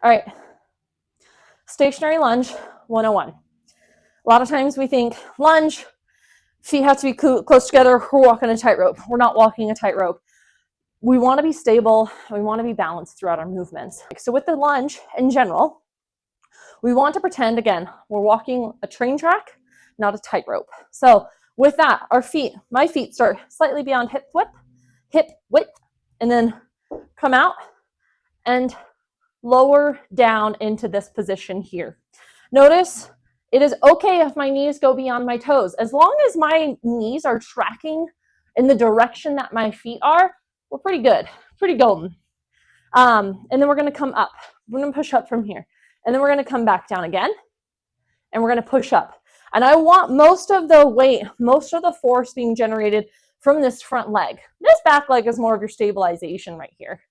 All right, stationary lunge 101. A lot of times we think lunge, feet have to be close together, we're walking a tightrope. We're not walking a tightrope. We want to be stable, we want to be balanced throughout our movements. So with the lunge in general, we want to pretend, again, we're walking a train track, not a tightrope. So with that, my feet start slightly beyond hip width, and then come out and lower down into this position here. Notice it is okay if my knees go beyond my toes. As long as my knees are tracking in the direction that my feet are, we're pretty good, pretty golden. And then we're going to come up. We're going to push up from here. And then we're going to come back down again. And we're going to push up. And I want most of the weight, most of the force being generated from this front leg. This back leg is more of your stabilization right here.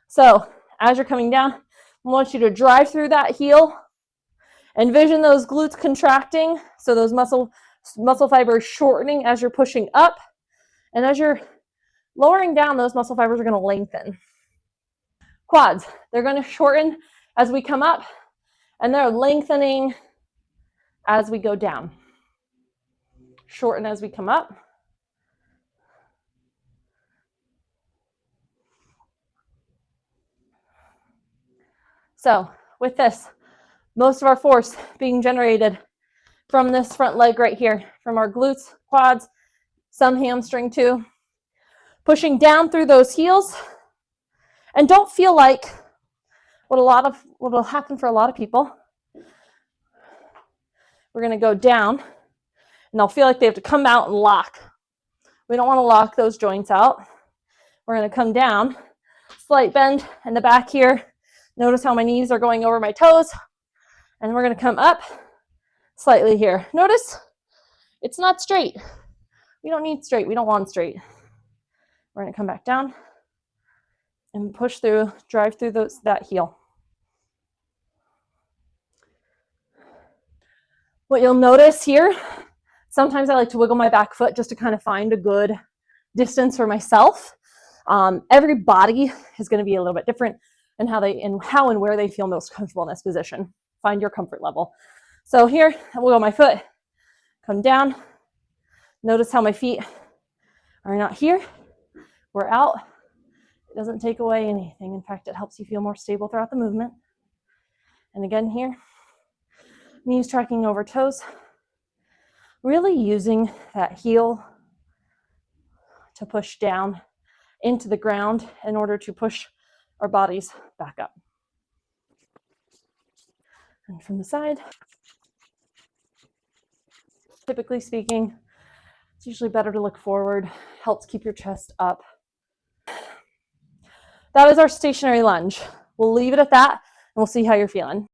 So as you're coming down, I want you to drive through that heel. Envision those glutes contracting, so those muscle fibers shortening as you're pushing up. And as you're lowering down, those muscle fibers are going to lengthen. Quads, they're going to shorten as we come up, and they're lengthening as we go down. Shorten as we come up. So with this, most of our force being generated from this front leg right here, from our glutes, quads, some hamstring too. Pushing down through those heels. And don't feel like what will happen for a lot of people. We're going to go down and they'll feel like they have to come out and lock. We don't want to lock those joints out. We're going to come down, slight bend in the back here. Notice how my knees are going over my toes. And we're going to come up slightly here. Notice it's not straight. We don't need straight. We don't want straight. We're going to come back down and push through, drive through that heel. What you'll notice here, sometimes I like to wiggle my back foot just to kind of find a good distance for myself. Every body is going to be a little bit different in how and where they feel most comfortable in this position. Find your comfort level. So here, I wiggle my foot, come down. Notice how my feet are not here. We're out. It doesn't take away anything. In fact, it helps you feel more stable throughout the movement. And again here, knees tracking over toes. Really using that heel to push down into the ground in order to push our bodies back up. And from the side, typically speaking, it's usually better to look forward, helps keep your chest up. That is our stationary lunge. We'll leave it at that, and we'll see how you're feeling.